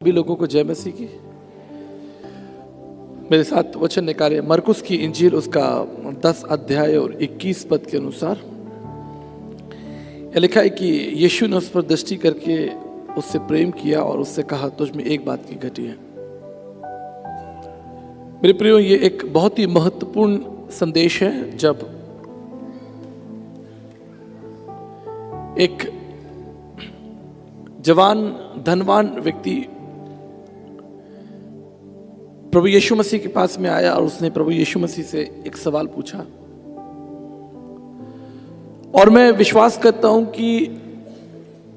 सभी लोगों को जय मसीह की। मेरे साथ वचन निकाले मरकुस की इंजील उसका 10 अध्याय और 21 पद के अनुसार यह लिखा है कि यीशु ने उस पर दृष्टि करके उससे प्रेम किया और उससे कहा, तुझ में एक बात की घटी है। मेरे प्रियो, ये एक बहुत ही महत्वपूर्ण संदेश है जब एक जवान धनवान व्यक्ति प्रभु यीशु मसीह के पास में आया और उसने प्रभु यीशु मसीह से एक सवाल पूछा। और मैं विश्वास करता हूं कि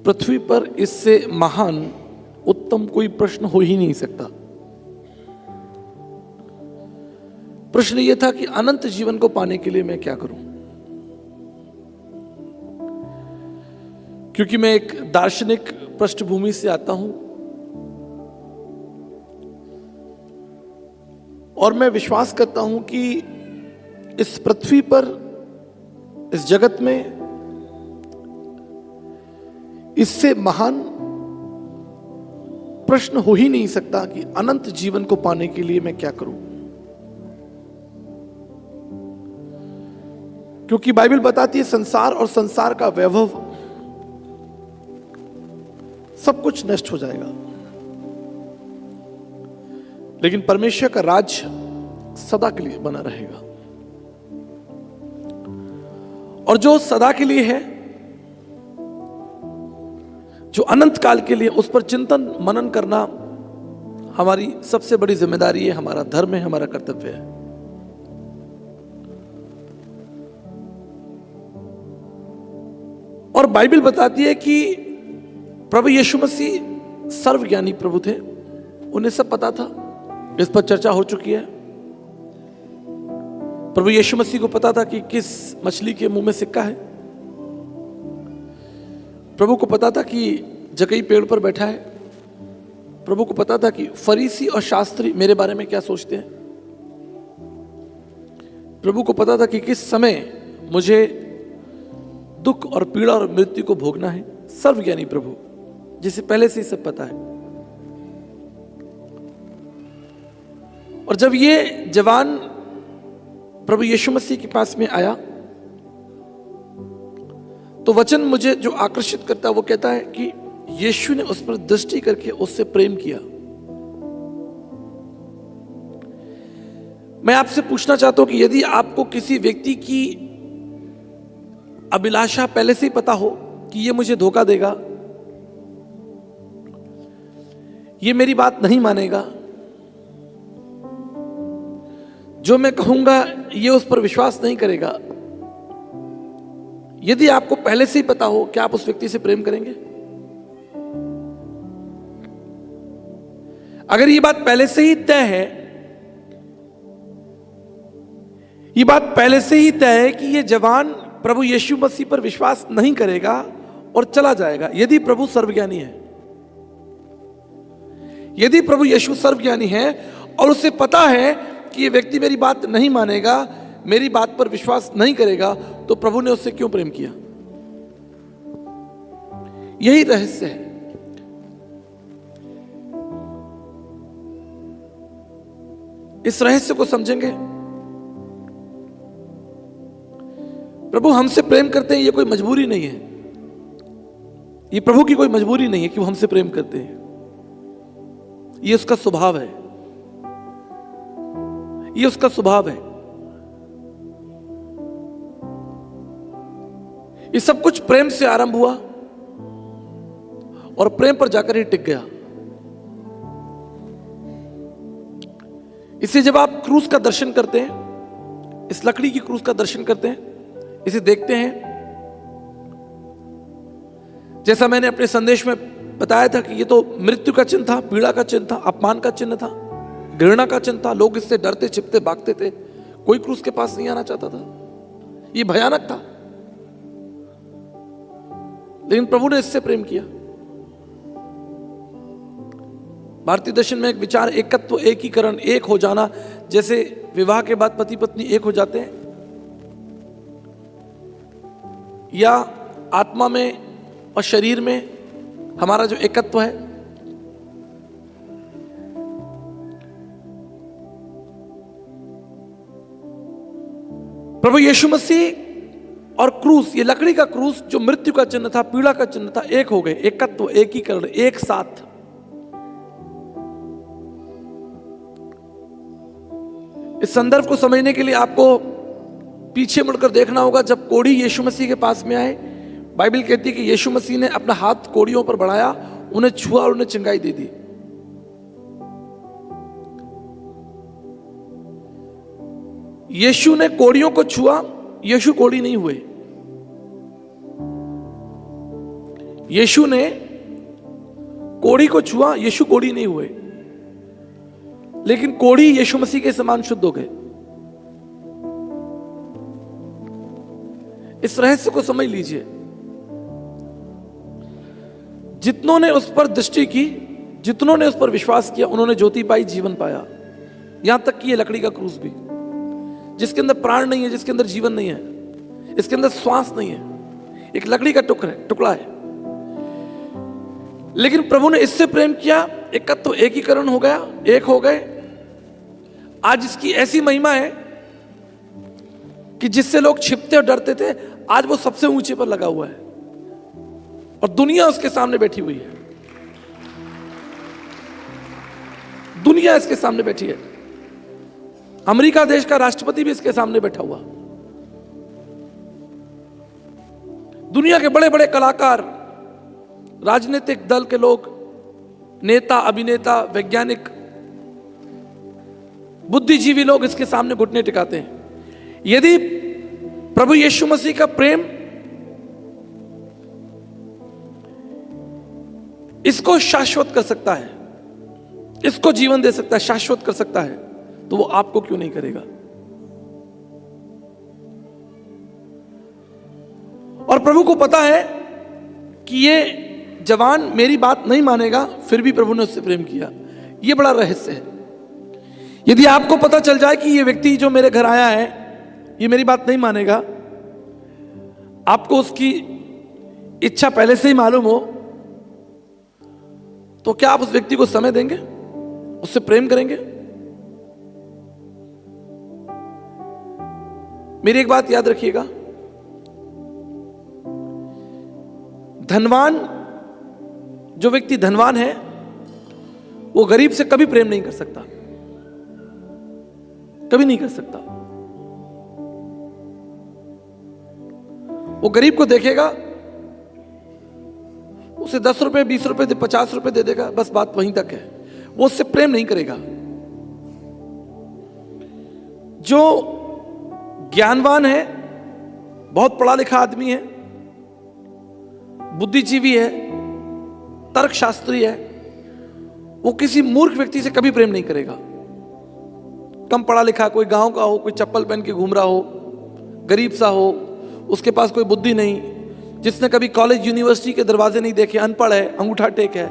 पृथ्वी पर इससे महान उत्तम कोई प्रश्न हो ही नहीं सकता। प्रश्न यह था कि अनंत जीवन को पाने के लिए मैं क्या करूं, क्योंकि मैं एक दार्शनिक पृष्ठभूमि से आता हूं और मैं विश्वास करता हूं कि इस पृथ्वी पर, इस जगत में इससे महान प्रश्न हो ही नहीं सकता कि अनंत जीवन को पाने के लिए मैं क्या करूं। क्योंकि बाइबल बताती है संसार और संसार का वैभव सब कुछ नष्ट हो जाएगा, लेकिन परमेश्वर का राज्य सदा के लिए बना रहेगा। और जो सदा के लिए है, जो अनंत काल के लिए, उस पर चिंतन मनन करना हमारी सबसे बड़ी जिम्मेदारी है, हमारा धर्म है, हमारा कर्तव्य है। और बाइबल बताती है कि प्रभु यीशु मसीह सर्वज्ञानी प्रभु थे, उन्हें सब पता था। इस पर चर्चा हो चुकी है। प्रभु यीशु मसीह को पता था कि किस मछली के मुंह में सिक्का है। प्रभु को पता था कि जकई पेड़ पर बैठा है। प्रभु को पता था कि फरीसी और शास्त्री मेरे बारे में क्या सोचते हैं। प्रभु को पता था कि किस समय मुझे दुख और पीड़ा और मृत्यु को भोगना है। सर्वज्ञानी प्रभु, जिसे पहले से ही सब पता है। और जब ये जवान प्रभु यीशु मसीह के पास में आया तो वचन मुझे जो आकर्षित करता है वो कहता है कि यीशु ने उस पर दृष्टि करके उससे प्रेम किया। मैं आपसे पूछना चाहता हूं कि यदि आपको किसी व्यक्ति की अभिलाषा पहले से ही पता हो कि ये मुझे धोखा देगा, ये मेरी बात नहीं मानेगा, जो मैं कहूंगा ये उस पर विश्वास नहीं करेगा, यदि आपको पहले से ही पता हो, क्या आप उस व्यक्ति से प्रेम करेंगे? अगर ये बात पहले से ही तय है, ये बात पहले से ही तय है कि ये जवान प्रभु यीशु मसीह पर विश्वास नहीं करेगा और चला जाएगा, यदि प्रभु सर्वज्ञानी है, यदि प्रभु यीशु सर्वज्ञानी है और उसे पता है कि ये व्यक्ति मेरी बात नहीं मानेगा, मेरी बात पर विश्वास नहीं करेगा, तो प्रभु ने उससे क्यों प्रेम किया? यही रहस्य है। इस रहस्य को समझेंगे। प्रभु हमसे प्रेम करते हैं, ये कोई मजबूरी नहीं है। ये प्रभु की कोई मजबूरी नहीं है कि वो हमसे प्रेम करते हैं। ये उसका स्वभाव है, ये उसका स्वभाव है। ये सब कुछ प्रेम से आरंभ हुआ और प्रेम पर जाकर ही टिक गया। इसे जब आप क्रूस का दर्शन करते हैं, इस लकड़ी की क्रूस का दर्शन करते हैं, इसे देखते हैं, जैसा मैंने अपने संदेश में बताया था कि ये तो मृत्यु का चिन्ह था, पीड़ा का चिन्ह था, अपमान का चिन्ह था, घृणा का चिन्ह था। लोग इससे डरते, छिपते, भागते थे। कोई क्रूस के पास नहीं आना चाहता था। ये भयानक था, लेकिन प्रभु ने इससे प्रेम किया। भारतीय दर्शन में एक विचार एकत्व, एकीकरण, एक हो जाना, जैसे विवाह के बाद पति पत्नी एक हो जाते हैं, या आत्मा में और शरीर में हमारा जो एकत्व है, प्रभु यीशु मसीह और क्रूस, ये लकड़ी का क्रूस जो मृत्यु का चिन्ह था, पीड़ा का चिन्ह था, एक हो गए, एकत्व, एकीकरण, एक साथ। इस संदर्भ को समझने के लिए आपको पीछे मुड़कर देखना होगा। जब कोढ़ी यीशु मसीह के पास में आए, बाइबल कहती है कि यीशु मसीह ने अपना हाथ कोढ़ियों पर बढ़ाया, उन्हें छुआ और उन्हें चंगाई दे दी। यीशु ने कोढ़ियों को छुआ, यीशु कोढ़ी नहीं हुए। यीशु ने कोढ़ी को छुआ, यीशु कोढ़ी नहीं हुए, लेकिन कोढ़ी यीशु मसीह के समान शुद्ध हो गए। इस रहस्य को समझ लीजिए। जितनों ने उस पर दृष्टि की, जितनों ने उस पर विश्वास किया, उन्होंने ज्योति पाई, जीवन पाया। यहां तक कि ये लकड़ी का क्रूस भी, जिसके अंदर प्राण नहीं है, जिसके अंदर जीवन नहीं है, इसके अंदर श्वास नहीं है, एक लकड़ी का टुकड़ा है, लेकिन प्रभु ने इससे प्रेम किया, एकत्व, एकीकरण हो गया, एक हो गए। आज इसकी ऐसी महिमा है कि जिससे लोग छिपते और डरते थे, आज वो सबसे ऊंचे पर लगा हुआ है और दुनिया उसके सामने बैठी हुई है। दुनिया इसके सामने बैठी है। अमेरिका देश का राष्ट्रपति भी इसके सामने बैठा हुआ। दुनिया के बड़े बड़े कलाकार, राजनीतिक दल के लोग, नेता, अभिनेता, वैज्ञानिक, बुद्धिजीवी लोग इसके सामने घुटने टिकाते हैं। यदि प्रभु यीशु मसीह का प्रेम इसको शाश्वत कर सकता है, इसको जीवन दे सकता है, शाश्वत कर सकता है, तो वो आपको क्यों नहीं करेगा? और प्रभु को पता है कि ये जवान मेरी बात नहीं मानेगा, फिर भी प्रभु ने उससे प्रेम किया। ये बड़ा रहस्य है। यदि आपको पता चल जाए कि ये व्यक्ति जो मेरे घर आया है, ये मेरी बात नहीं मानेगा, आपको उसकी इच्छा पहले से ही मालूम हो, तो क्या आप उस व्यक्ति को समय देंगे? उससे प्रेम करेंगे? मेरी एक बात याद रखिएगा, धनवान, जो व्यक्ति धनवान है, वो गरीब से कभी प्रेम नहीं कर सकता, कभी नहीं कर सकता। वो गरीब को देखेगा, उसे 10 रुपए, 20 रुपए, 50 रुपए दे देगा, बस बात वहीं तक है। वो उससे प्रेम नहीं करेगा। जो ज्ञानवान है, बहुत पढ़ा लिखा आदमी है, बुद्धिजीवी है, तर्कशास्त्री है, वो किसी मूर्ख व्यक्ति से कभी प्रेम नहीं करेगा। कम पढ़ा लिखा, कोई गांव का हो, कोई चप्पल पहन के घूम रहा हो, गरीब सा हो, उसके पास कोई बुद्धि नहीं, जिसने कभी कॉलेज यूनिवर्सिटी के दरवाजे नहीं देखे, अनपढ़ है, अंगूठा टेक है।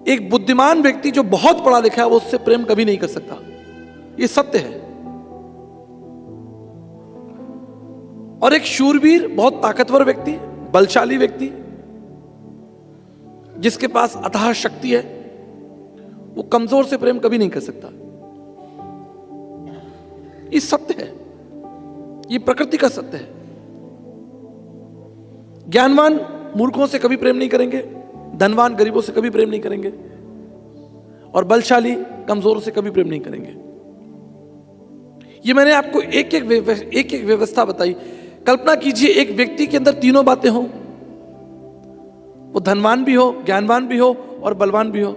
एक बुद्धिमान व्यक्ति जो बहुत पढ़ा लिखा है, वो उससे प्रेम कभी नहीं कर सकता। ये सत्य है। और एक शूरवीर, बहुत ताकतवर व्यक्ति, बलशाली व्यक्ति, जिसके पास अथाह शक्ति है, वो कमजोर से प्रेम कभी नहीं कर सकता। ये सत्य है, ये प्रकृति का सत्य है। ज्ञानवान मूर्खों से कभी प्रेम नहीं करेंगे, धनवान गरीबों से कभी प्रेम नहीं करेंगे, और बलशाली कमजोरों से कभी प्रेम नहीं करेंगे। ये मैंने आपको एक एक व्यवस्था बताई। कल्पना कीजिए एक व्यक्ति के अंदर तीनों बातें हो, वो धनवान भी हो, ज्ञानवान भी हो और बलवान भी हो,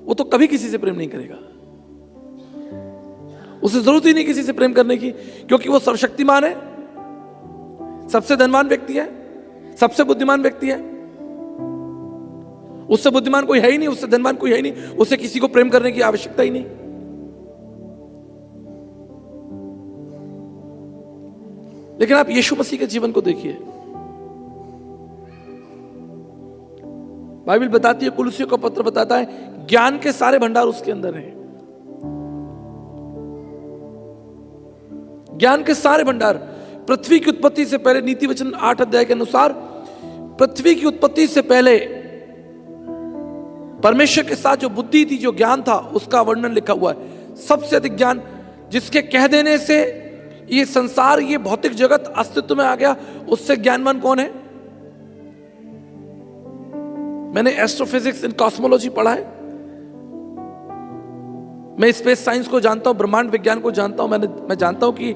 वो तो कभी किसी से प्रेम नहीं करेगा। उसे जरूरत ही नहीं किसी से प्रेम करने की, क्योंकि वो सर्वशक्तिमान है, सबसे धनवान व्यक्ति है, सबसे बुद्धिमान व्यक्ति है। उससे बुद्धिमान कोई है ही नहीं, उससे धनवान कोई है ही नहीं, उसे किसी को प्रेम करने की आवश्यकता ही नहीं। लेकिन आप यीशु मसीह के जीवन को देखिए। बाइबल बताती है, कुलुसियों का पत्र बताता है, ज्ञान के सारे भंडार उसके अंदर हैं। ज्ञान के सारे भंडार। पृथ्वी की उत्पत्ति से पहले, नीति वचन 8 अध्याय के अनुसार, पृथ्वी की उत्पत्ति से पहले परमेश्वर के साथ जो बुद्धि थी, जो ज्ञान था, उसका वर्णन लिखा हुआ है। सबसे अधिक ज्ञान, जिसके कह देने से ये संसार, ये भौतिक जगत अस्तित्व में आ गया, उससे ज्ञानवान कौन है? मैंने एस्ट्रोफिजिक्स एंड कॉस्मोलॉजी पढ़ा है, मैं स्पेस साइंस को जानता हूं, ब्रह्मांड विज्ञान को जानता हूं। मैं जानता हूं कि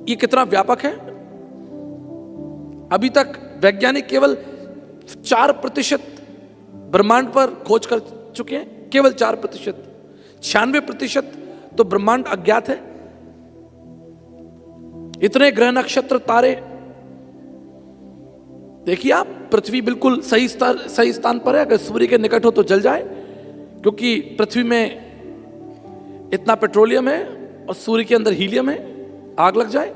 ये कितना व्यापक है। अभी तक वैज्ञानिक केवल 4% ब्रह्मांड पर खोज कर चुके हैं, केवल 4%। 96% तो ब्रह्मांड अज्ञात है। इतने ग्रह नक्षत्र तारे, देखिए आप, पृथ्वी बिल्कुल सही स्थान पर है। अगर सूर्य के निकट हो तो जल जाए, क्योंकि पृथ्वी में इतना पेट्रोलियम है और सूर्य के अंदर हीलियम है, आग लग जाए।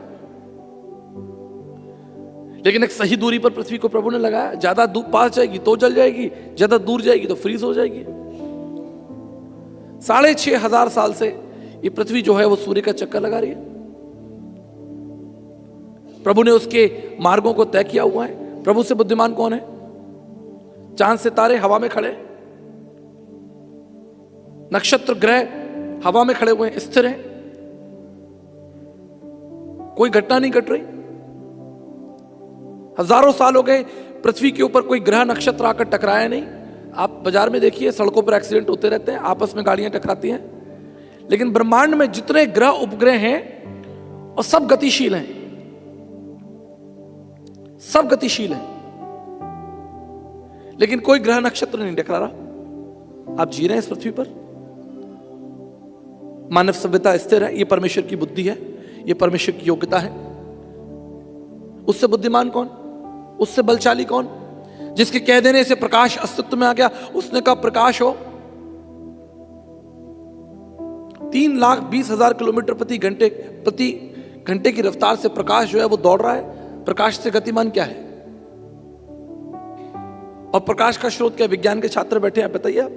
लेकिन एक सही दूरी पर पृथ्वी को प्रभु ने लगाया। ज्यादा दूर पास जाएगी तो जल जाएगी, ज्यादा दूर जाएगी तो फ्रीज हो जाएगी। 6,500 साल से ये पृथ्वी जो है वो सूर्य का चक्कर लगा रही है। प्रभु ने उसके मार्गों को तय किया हुआ है। प्रभु से बुद्धिमान कौन है? चांद सितारे हवा में खड़े, नक्षत्र ग्रह हवा में खड़े हुए हैं, स्थिर हैं, कोई घटना नहीं घट रही। हजारों साल हो गए, पृथ्वी के ऊपर कोई ग्रह नक्षत्र आकर टकराया नहीं। आप बाजार में देखिए, सड़कों पर एक्सीडेंट होते रहते हैं, आपस में गाड़ियां टकराती हैं। लेकिन ब्रह्मांड में जितने ग्रह उपग्रह हैं और सब गतिशील हैं, सब गतिशील हैं, लेकिन कोई ग्रह नक्षत्र नहीं टकरा रहा। आप जी रहे हैं इस पृथ्वी पर, मानव सभ्यता स्थिर है। ये परमेश्वर की बुद्धि है, ये परमेश्वर की योग्यता है। उससे बुद्धिमान कौन, उससे बलशाली कौन? जिसके कह देने से प्रकाश अस्तित्व में आ गया। उसने कहा प्रकाश हो। 3,20,000 किलोमीटर प्रति घंटे की रफ्तार से प्रकाश जो है वो दौड़ रहा है। प्रकाश से गतिमान क्या है? और प्रकाश का स्रोत क्या है? विज्ञान के छात्र बैठे हैं, बताइए आप,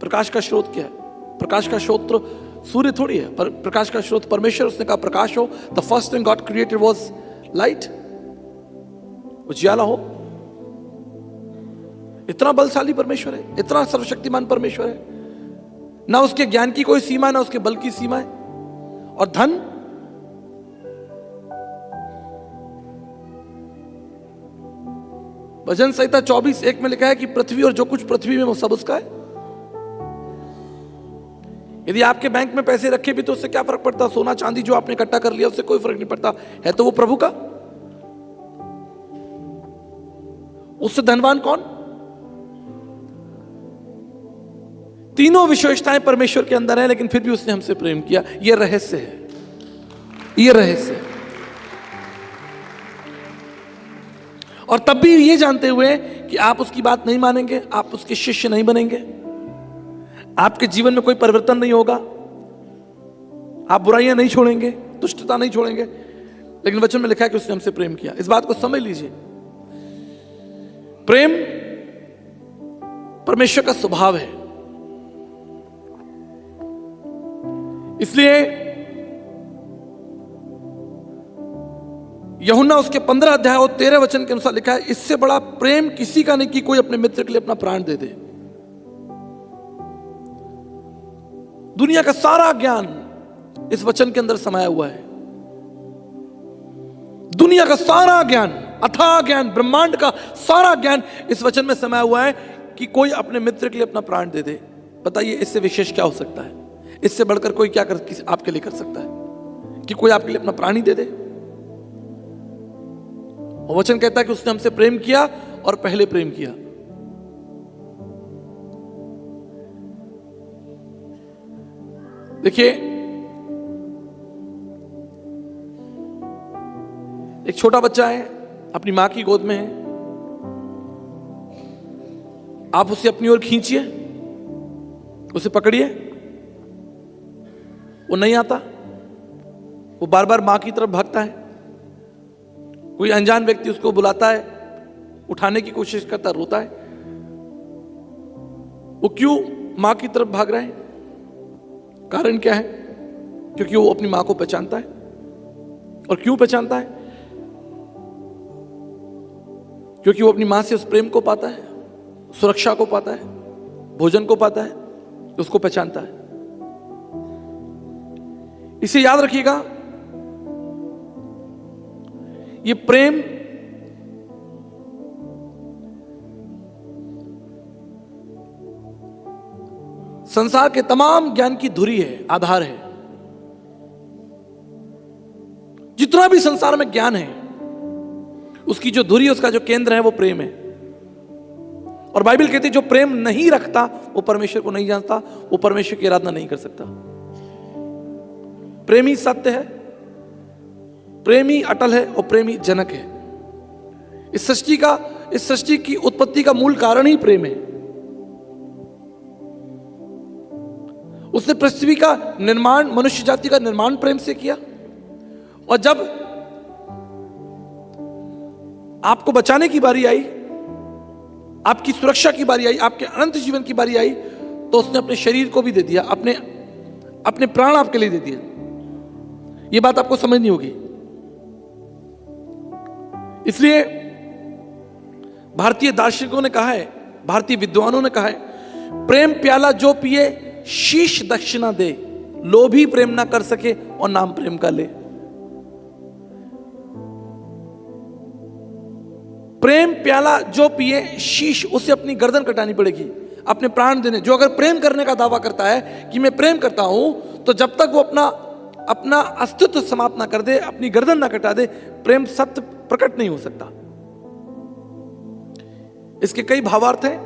प्रकाश का स्रोत क्या है? प्रकाश का स्रोत सूर्य थोड़ी है, पर प्रकाश का स्रोत परमेश्वर। उसने कहा प्रकाश हो। The first thing God created was light, उजियाला हो। इतना बलशाली परमेश्वर है, इतना सर्वशक्तिमान परमेश्वर है। ना उसके ज्ञान की कोई सीमा, ना उसके बल की सीमा है। और धन, भजन संहिता 24:1 में लिखा है कि पृथ्वी और जो कुछ पृथ्वी में वो सब उसका है। यदि आपके बैंक में पैसे रखे भी तो उससे क्या फर्क पड़ता? सोना चांदी जो आपने इकट्ठा कर लिया उससे कोई फर्क नहीं पड़ता, है तो वो प्रभु का। उससे धनवान कौन? तीनों विशेषताएं परमेश्वर के अंदर है, लेकिन फिर भी उसने हमसे प्रेम किया। यह रहस्य है, यह रहस्य है। और तब भी ये जानते हुए कि आप उसकी बात नहीं मानेंगे, आप उसके शिष्य नहीं बनेंगे, आपके जीवन में कोई परिवर्तन नहीं होगा, आप बुराइयां नहीं छोड़ेंगे, दुष्टता नहीं छोड़ेंगे, लेकिन वचन में लिखा है कि उसने हमसे प्रेम किया। इस बात को समझ लीजिए। प्रेम परमेश्वर का स्वभाव है। इसलिए यूहन्ना उसके 15 अध्याय और 13 वचन के अनुसार लिखा है, इससे बड़ा प्रेम किसी का नहीं कि कोई अपने मित्र के लिए अपना प्राण दे दे। दुनिया का सारा ज्ञान इस वचन के अंदर समाया हुआ है। दुनिया का सारा ज्ञान, अथाह ज्ञान, ब्रह्मांड का सारा ज्ञान इस वचन में समाया हुआ है कि कोई अपने मित्र के लिए अपना प्राण दे दे। बताइए इससे विशेष क्या हो सकता है? इससे बढ़कर कोई क्या आपके लिए कर सकता है कि कोई आपके लिए अपना प्राण ही दे दे? और वचन कहता है कि उसने हमसे प्रेम किया और पहले प्रेम किया। देखिए, एक छोटा बच्चा है, अपनी मां की गोद में है। आप उसे अपनी ओर खींचिए, उसे पकड़िए, वो नहीं आता, वो बार बार मां की तरफ भागता है। कोई अनजान व्यक्ति उसको बुलाता है, उठाने की कोशिश करता, रोता है। वो क्यों मां की तरफ भाग रहा है? कारण क्या है? क्योंकि वो अपनी मां को पहचानता है। और क्यों पहचानता है? क्योंकि वो अपनी मां से उस प्रेम को पाता है, सुरक्षा को पाता है, भोजन को पाता है, उसको पहचानता है। इसे याद रखिएगा, ये प्रेम संसार के तमाम ज्ञान की धुरी है, आधार है। जितना भी संसार में ज्ञान है, उसकी जो धुरी है, उसका जो केंद्र है, वो प्रेम है। और बाइबल कहती है जो प्रेम नहीं रखता वो परमेश्वर को नहीं जानता, वो परमेश्वर की आराधना नहीं कर सकता। प्रेमी सत्य है, प्रेमी अटल है और प्रेमी जनक है। इस सृष्टि की उत्पत्ति का मूल कारण ही प्रेम है। उसने पृथ्वी का निर्माण, मनुष्य जाति का निर्माण प्रेम से किया। और जब आपको बचाने की बारी आई, आपकी सुरक्षा की बारी आई, आपके अनंत जीवन की बारी आई, तो उसने अपने शरीर को भी दे दिया, अपने प्राण आपके लिए दे दिया। यह बात आपको समझनी होगी। इसलिए भारतीय दार्शनिकों ने कहा है, भारतीय विद्वानों ने कहा है, प्रेम प्याला जो पिए शीश दक्षिणा दे, लोभी प्रेम ना कर सके और नाम प्रेम का ले। प्रेम प्याला जो पिए शीश, उसे अपनी गर्दन कटानी पड़ेगी, अपने प्राण देने। जो अगर प्रेम करने का दावा करता है कि मैं प्रेम करता हूं, तो जब तक वो अपना अस्तित्व समाप्त ना कर दे, अपनी गर्दन ना कटा दे, प्रेम सत्य प्रकट नहीं हो सकता। इसके कई भावार्थ हैं।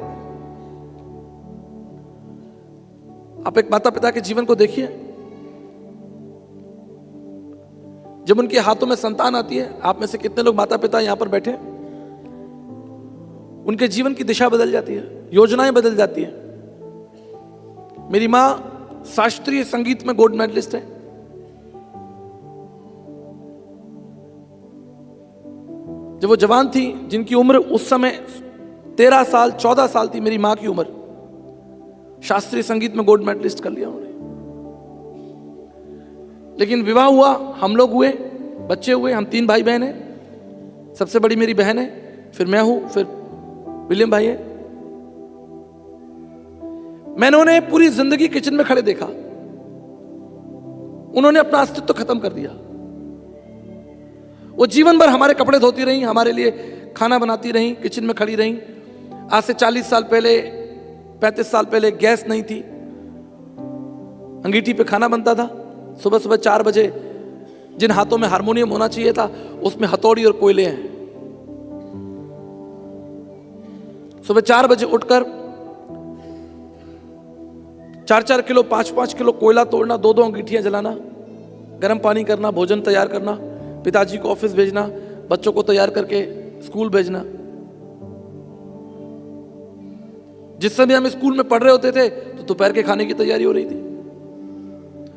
आप एक माता पिता के जीवन को देखिए। जब उनके हाथों में संतान आती है, आप में से कितने लोग माता पिता यहां पर बैठे, उनके जीवन की दिशा बदल जाती है, योजनाएं बदल जाती है। मेरी मां शास्त्रीय संगीत में गोल्ड मेडलिस्ट है। जब वो जवान थी, जिनकी उम्र उस समय 13 साल 14 साल थी, मेरी मां की उम्र, शास्त्रीय संगीत में गोल्ड मेडलिस्ट कर लिया उन्होंने। लेकिन विवाह हुआ, हम लोग हुए, बच्चे हुए, हम 3 भाई बहन हैं। सबसे बड़ी मेरी बहन है, फिर मैं हूं, फिर विलियम भाई है। मैंने उन्हें पूरी जिंदगी किचन में खड़े देखा। उन्होंने अपना अस्तित्व खत्म कर दिया। वो जीवन भर हमारे कपड़े धोती रही, हमारे लिए खाना बनाती रही, किचन में खड़ी रही। आज से 40 साल पहले, 35 साल पहले गैस नहीं थी, अंगीठी पे खाना बनता था। सुबह सुबह 4 बजे, जिन हाथों में हारमोनियम होना चाहिए था, उसमें हथौड़ी और कोयले हैं। सुबह 4 बजे उठकर 4-4 किलो 5-5 किलो कोयला तोड़ना, 2-2 अंगीठियां जलाना, गर्म पानी करना, भोजन तैयार करना, पिताजी को ऑफिस भेजना, बच्चों को तैयार करके स्कूल भेजना। जिस समय हम स्कूल में पढ़ रहे होते थे तो दोपहर के खाने की तैयारी हो रही थी।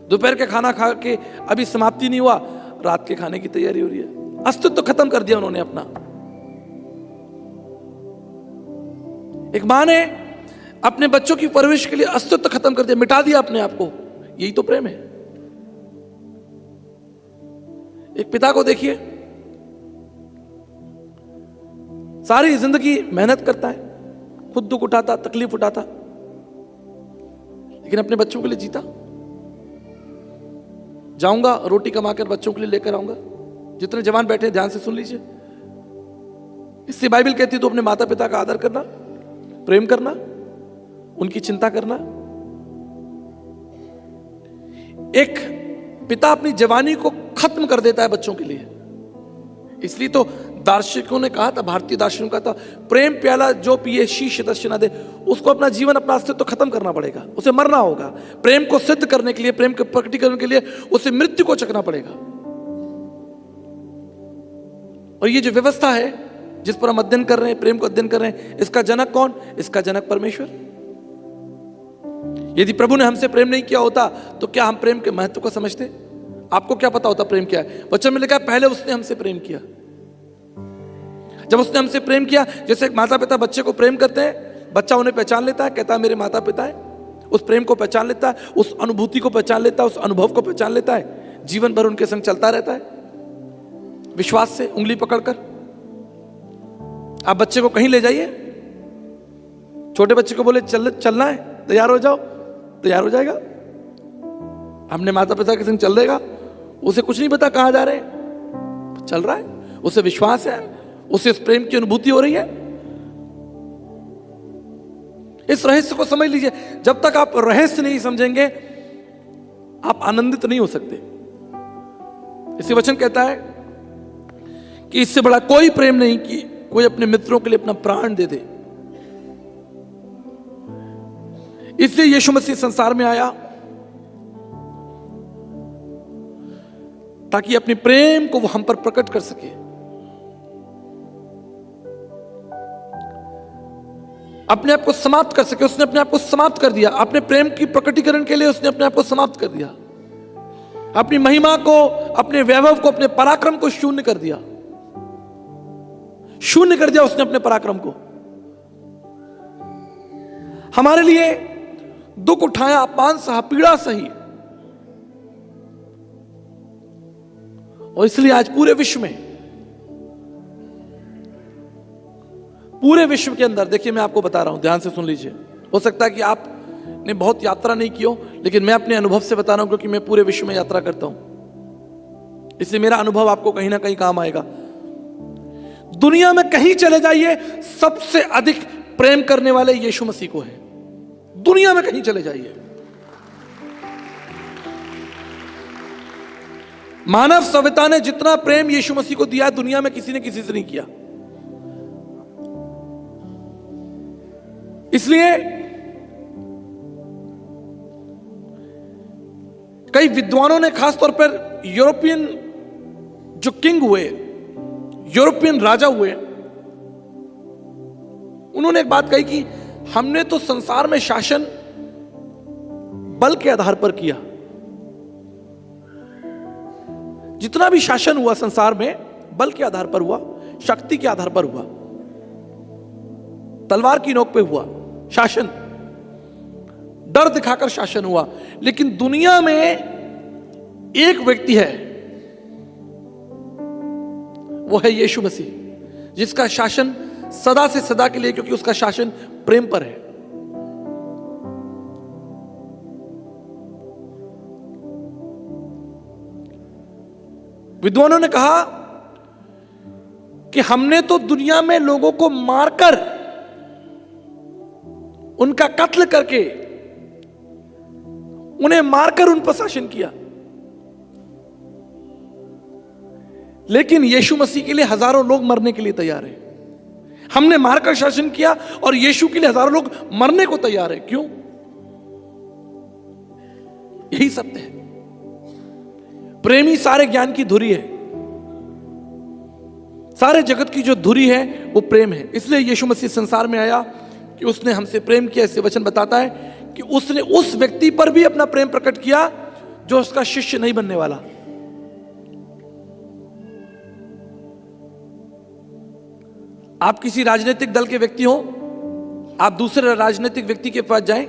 दोपहर के खाना खा के अभी समाप्ति नहीं हुआ, रात के खाने की तैयारी हो रही है। अस्तित्व खत्म कर दिया उन्होंने अपना। एक मां ने अपने बच्चों की परवरिश के लिए अस्तित्व खत्म कर दिया, मिटा दिया अपने आप को। यही तो प्रेम है। एक पिता को देखिए, सारी जिंदगी मेहनत करता है, खुद दुख उठाता, तकलीफ उठाता, लेकिन अपने बच्चों के लिए जीता। जाऊंगा रोटी कमाकर बच्चों के लिए लेकर आऊंगा। जितने जवान बैठे ध्यान से सुन लीजिए। इससे बाइबल कहती है तो अपने माता पिता का आदर करना, प्रेम करना, उनकी चिंता करना। एक पिता अपनी जवानी को खत्म कर देता है बच्चों के लिए। इसलिए तो दार्शनिकों ने कहा था, भारतीय दार्शनिकों ने कहा था, प्रेम प्याला जो पिए शीश दक्षिणा दे। उसको अपना जीवन, अपना अस्तित्व खत्म करना पड़ेगा, उसे मरना होगा। प्रेम को सिद्ध करने के लिए, प्रेम के प्रकटीकरण के लिए उसे मृत्यु को चखना पड़ेगा। और ये जो व्यवस्था है जिस पर हम अध्ययन कर रहे हैं, प्रेम को अध्ययन कर रहे हैं, इसका जनक कौन? इसका जनक परमेश्वर। यदि प्रभु ने हमसे प्रेम नहीं किया होता तो क्या हम प्रेम के महत्व को समझते? आपको क्या पता होता प्रेम क्या है? वचन में लिखा है पहले उसने हमसे प्रेम किया। जब उसने हमसे प्रेम किया, जैसे एक माता पिता बच्चे को प्रेम करते हैं, बच्चा उन्हें पहचान लेता है, कहता है मेरे माता पिता है। उस प्रेम को पहचान लेता है, उस अनुभूति को पहचान लेता है, उस अनुभव को पहचान लेता है, जीवन भर उनके संग चलता रहता है, विश्वास से उंगली पकड़कर। आप बच्चे को कहीं ले जाइए, छोटे बच्चे को बोले चलना है, तैयार हो जाओ, तैयार हो जाएगा। अपने माता पिता के संग चल देगा, उसे कुछ नहीं पता कहां जा रहे हैं, चल रहा है। उसे विश्वास है, उसे इस प्रेम की अनुभूति हो रही है। इस रहस्य को समझ लीजिए। जब तक आप रहस्य नहीं समझेंगे आप आनंदित नहीं हो सकते। इसी वचन कहता है कि इससे बड़ा कोई प्रेम नहीं कि कोई अपने मित्रों के लिए अपना प्राण दे दे। इसलिए यीशु मसीह संसार में आया ताकि अपने प्रेम को वो हम पर प्रकट कर सके। अपने आप को समाप्त कर सके। उसने अपने आप को समाप्त कर दिया। अपने प्रेम की प्रकटीकरण के लिए उसने अपने आप को समाप्त कर दिया। अपनी महिमा को, अपने वैभव को, अपने पराक्रम को शून्य कर दिया। शून्य कर दिया उसने अपने पराक्रम को। हमारे लिए दुख उठाया, अपमान सहा, पीड़ा सही। और इसलिए आज पूरे विश्व के अंदर, देखिए मैं आपको बता रहा हूं, ध्यान से सुन लीजिए। हो सकता है कि आपने बहुत यात्रा नहीं की हो, लेकिन मैं अपने अनुभव से बता रहा हूं, क्योंकि मैं पूरे विश्व में यात्रा करता हूं। इसलिए मेरा अनुभव आपको कहीं ना कहीं काम आएगा। दुनिया में कहीं चले जाइए, सबसे अधिक प्रेम करने वाले यीशु मसीह को है। दुनिया में कहीं चले जाइए, मानव सभ्यता ने जितना प्रेम यीशु मसीह को दिया, दुनिया में किसी ने किसी से नहीं किया। इसलिए कई विद्वानों ने, खासतौर पर यूरोपियन जो किंग हुए, यूरोपियन राजा हुए, उन्होंने एक बात कही कि हमने तो संसार में शासन बल के आधार पर किया। जितना भी शासन हुआ संसार में बल के आधार पर हुआ, शक्ति के आधार पर हुआ, तलवार की नोक पे हुआ शासन, डर दिखाकर शासन हुआ। लेकिन दुनिया में एक व्यक्ति है, वो है यीशु मसीह, जिसका शासन सदा से सदा के लिए, क्योंकि उसका शासन प्रेम पर है। विद्वानों ने कहा कि हमने तो दुनिया में लोगों को मारकर, उनका कत्ल करके, उन्हें मारकर उन पर शासन किया, लेकिन यीशु मसीह के लिए हजारों लोग मरने के लिए तैयार हैं। हमने मारकर शासन किया और यीशु के लिए हजारों लोग मरने को तैयार हैं। क्यों? यही सत्य है। प्रेमी सारे ज्ञान की धुरी है। सारे जगत की जो धुरी है वो प्रेम है। इसलिए यीशु मसीह संसार में आया कि उसने हमसे प्रेम किया। इससे वचन बताता है कि उसने उस व्यक्ति पर भी अपना प्रेम प्रकट किया जो उसका शिष्य नहीं बनने वाला। आप किसी राजनीतिक दल के व्यक्ति हो, आप दूसरे राजनीतिक व्यक्ति के पास जाएं,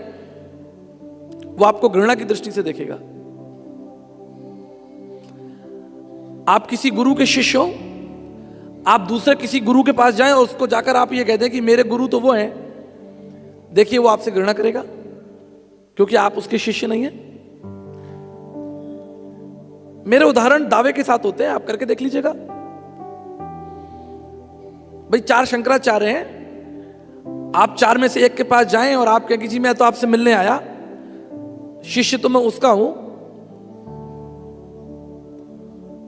वो आपको घृणा की दृष्टि से देखेगा। आप किसी गुरु के शिष्य हो, आप दूसरे किसी गुरु के पास जाएं और उसको जाकर आप ये कह दें कि मेरे गुरु तो वो हैं, देखिए वो आपसे घृणा करेगा, क्योंकि आप उसके शिष्य नहीं हैं। मेरे उदाहरण दावे के साथ होते हैं, आप करके देख लीजिएगा। भाई 4 शंकराचार्य हैं, आप 4 में से एक के पास जाएं और आप कहें कि जी मैं तो आपसे मिलने आया, शिष्य तो मैं उसका हूं,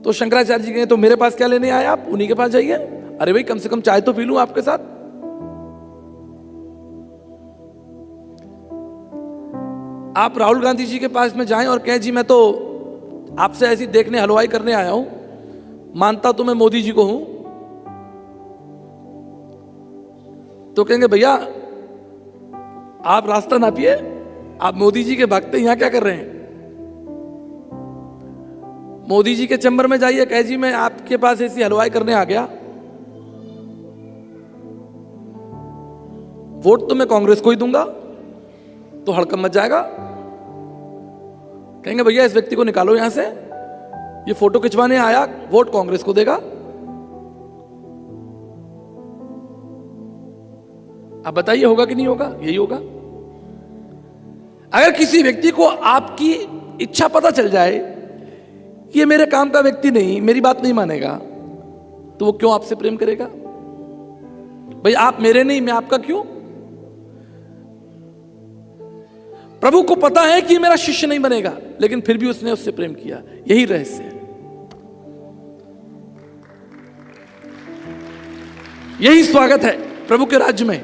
तो शंकराचार्य जी कहें तो मेरे पास क्या लेने आए आप, उन्हीं के पास जाइए। अरे भाई कम से कम चाय तो पी लूं आपके साथ। आप राहुल गांधी जी के पास में जाएं और कहें जी मैं तो आपसे ऐसी देखने हलवाई करने आया हूं, मानता तो मैं मोदी जी को हूं, तो कहेंगे भैया आप रास्ता नापिए, आप मोदी जी के भक्त यहां क्या कर रहे हैं। मोदी जी के चैम्बर में जाइए, कहे जी मैं आपके पास ऐसी हलवाई करने आ गया, वोट तो मैं कांग्रेस को ही दूंगा, तो हड़कंप मच जाएगा। कहेंगे भैया इस व्यक्ति को निकालो यहां से, ये फोटो खिंचवाने आया, वोट कांग्रेस को देगा। अब बताइए होगा कि नहीं होगा? यही होगा। अगर किसी व्यक्ति को आपकी इच्छा पता चल जाए कि ये मेरे काम का व्यक्ति नहीं, मेरी बात नहीं मानेगा, तो वो क्यों आपसे प्रेम करेगा? भाई आप मेरे नहीं, मैं आपका क्यों? प्रभु को पता है कि मेरा शिष्य नहीं बनेगा, लेकिन फिर भी उसने उससे प्रेम किया। यही रहस्य है, यही स्वागत है प्रभु के राज्य में।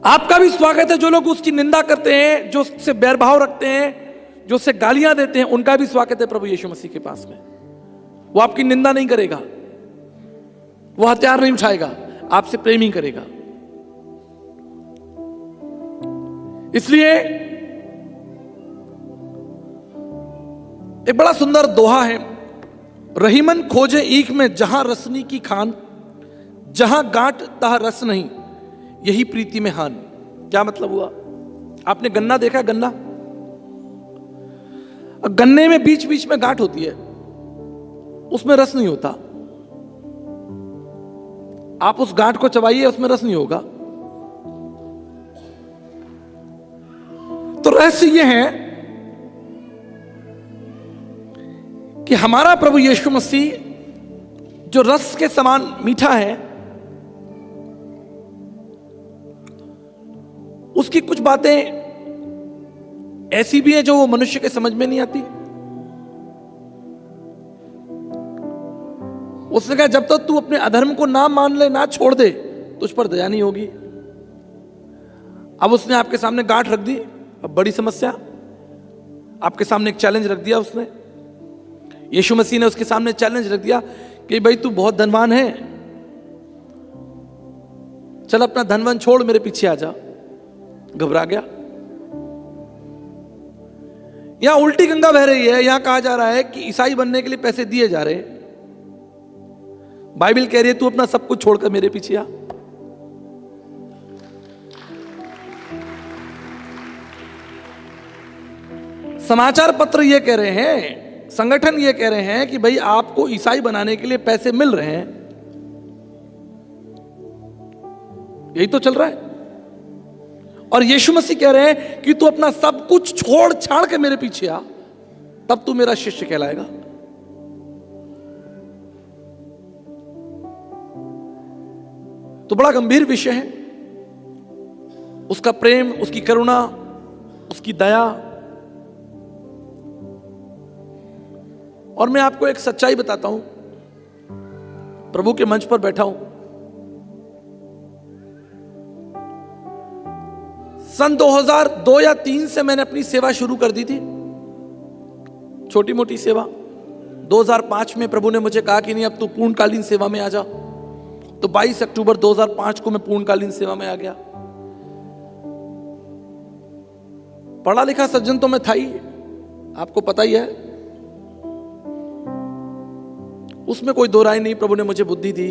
आपका भी स्वागत है। जो लोग उसकी निंदा करते हैं, जो उससे बैरभाव रखते हैं, जो उससे गालियां देते हैं, उनका भी स्वागत है प्रभु यीशु मसीह के पास में। वो आपकी निंदा नहीं करेगा, वो हथियार नहीं उठाएगा, आपसे प्रेम ही करेगा। इसलिए एक बड़ा सुंदर दोहा है, रहीमन खोजे ईख में जहां रसनी की खान, जहां गांठ तहां रस नहीं, यही प्रीति में हान। क्या मतलब हुआ? आपने गन्ना देखा? गन्ना, गन्ने में बीच बीच में गांठ होती है, उसमें रस नहीं होता। आप उस गांठ को चबाइए, उसमें रस नहीं होगा। तो रहस्य यह है कि हमारा प्रभु यीशु मसीह जो रस के समान मीठा है, उसकी कुछ बातें ऐसी भी है जो वो मनुष्य के समझ में नहीं आती। उसने कहा जब तक तू अपने अधर्म को ना मान ले, ना छोड़ दे, तुझ पर दया नहीं होगी। अब उसने आपके सामने गांठ रख दी, अब बड़ी समस्या, आपके सामने एक चैलेंज रख दिया उसने। यीशु मसीह ने उसके सामने चैलेंज रख दिया कि भाई तू बहुत धनवान है, चल अपना धनवान छोड़, मेरे पीछे आ जा। घबरा गया। यहां उल्टी गंगा बह रही है। यहां कहा जा रहा है कि ईसाई बनने के लिए पैसे दिए जा रहे हैं। बाइबल कह रही है तू अपना सब कुछ छोड़कर मेरे पीछे आ। समाचार पत्र ये कह रहे हैं, संगठन ये कह रहे हैं कि भाई आपको ईसाई बनाने के लिए पैसे मिल रहे हैं। यही तो चल रहा है। और यीशु मसीह कह रहे हैं कि तू अपना सब कुछ छोड़ छाड़ के मेरे पीछे आ, तब तू मेरा शिष्य कहलाएगा। तो बड़ा गंभीर विषय है। उसका प्रेम, उसकी करुणा, उसकी दया। और मैं आपको एक सच्चाई बताता हूं, प्रभु के मंच पर बैठा हूं। सन 2002 या 3 से मैंने अपनी सेवा शुरू कर दी थी, छोटी मोटी सेवा। 2005 में प्रभु ने मुझे कहा कि नहीं अब तू पूर्णकालीन सेवा में आ जा। तो 22 अक्टूबर 2005 को मैं पूर्णकालीन सेवा में आ गया। पढ़ा लिखा सज्जन तो मैं था ही, आपको पता ही है, उसमें कोई दो राय नहीं। प्रभु ने मुझे बुद्धि दी,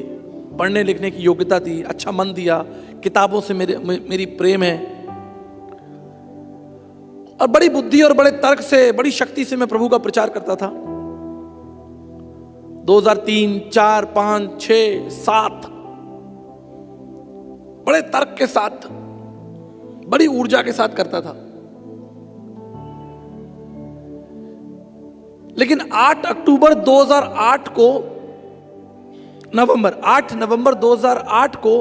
पढ़ने लिखने की योग्यता दी, अच्छा मन दिया, किताबों से मेरी प्रेम है, और बड़ी बुद्धि और बड़े तर्क से, बड़ी शक्ति से मैं प्रभु का प्रचार करता था। 2003, 4, 5, 6, 7 बड़े तर्क के साथ, बड़ी ऊर्जा के साथ करता था। लेकिन 8 अक्टूबर 2008 को, 8 नवंबर 2008 को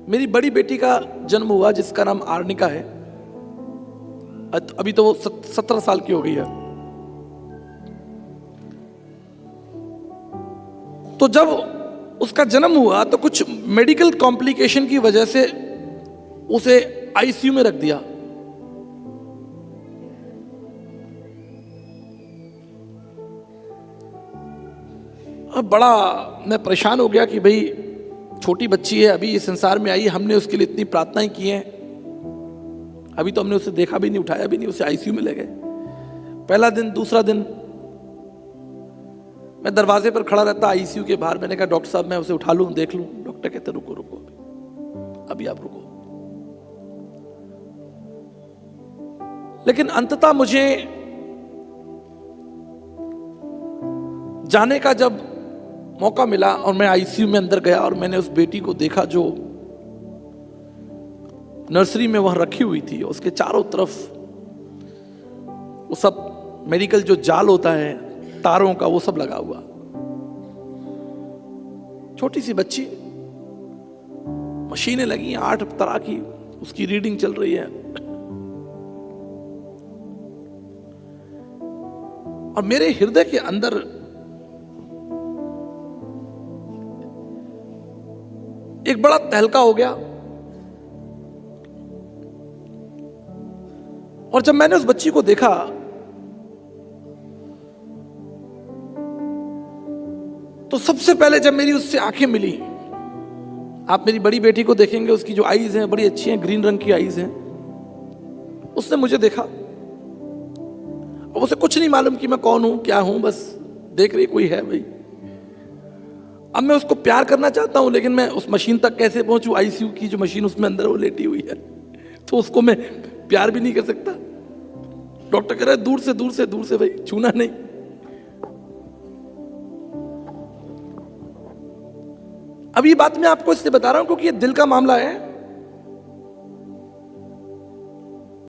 मेरी बड़ी बेटी का जन्म हुआ, जिसका नाम आर्निका है। अभी तो वो 17 साल की हो गई है। तो जब उसका जन्म हुआ तो कुछ मेडिकल कॉम्प्लिकेशन की वजह से उसे आईसीयू में रख दिया। अब बड़ा मैं परेशान हो गया कि भाई छोटी बच्ची है, अभी इस संसार में आई, हमने उसके लिए इतनी प्रार्थनाएं की हैं, अभी तो हमने उसे देखा भी नहीं, उठाया भी नहीं, उसे आईसीयू में ले गए। पहला दिन, दूसरा दिन मैं दरवाजे पर खड़ा रहता आईसीयू के बाहर। मैंने कहा डॉक्टर साहब मैं उसे उठा लूं, देख लूं। डॉक्टर कहते रुको रुको, अभी आप रुको। लेकिन अंततः मुझे जाने का जब मौका मिला और मैं आईसीयू में अंदर गया और मैंने उस बेटी को देखा जो नर्सरी में वहां रखी हुई थी, उसके चारों तरफ वो सब मेडिकल जो जाल होता है तारों का, वो सब लगा हुआ। छोटी सी बच्ची, मशीनें लगी, 8 तरह की उसकी रीडिंग चल रही है, और मेरे हृदय के अंदर एक बड़ा तहलका हो गया। और जब मैंने उस बच्ची को देखा तो सबसे पहले जब मेरी उससे आंखें मिली, आप मेरी बड़ी बेटी को देखेंगे, उसकी जो आईज हैं बड़ी अच्छी हैं, ग्रीन रंग की आईज हैं। उसने मुझे देखा और उसे कुछ नहीं मालूम कि मैं कौन हूं, क्या हूं, बस देख रही कोई है भाई। अब मैं उसको प्यार करना चाहता हूं, लेकिन मैं उस मशीन तक कैसे पहुंचूं? आईसीयू की जो मशीन उसमें अंदर वो लेटी हुई है, तो उसको मैं प्यार भी नहीं कर सकता। डॉक्टर कह रहा है दूर से दूर से दूर से भाई, छूना नहीं। अब ये बात मैं आपको इसलिए बता रहा हूं क्योंकि ये दिल का मामला है।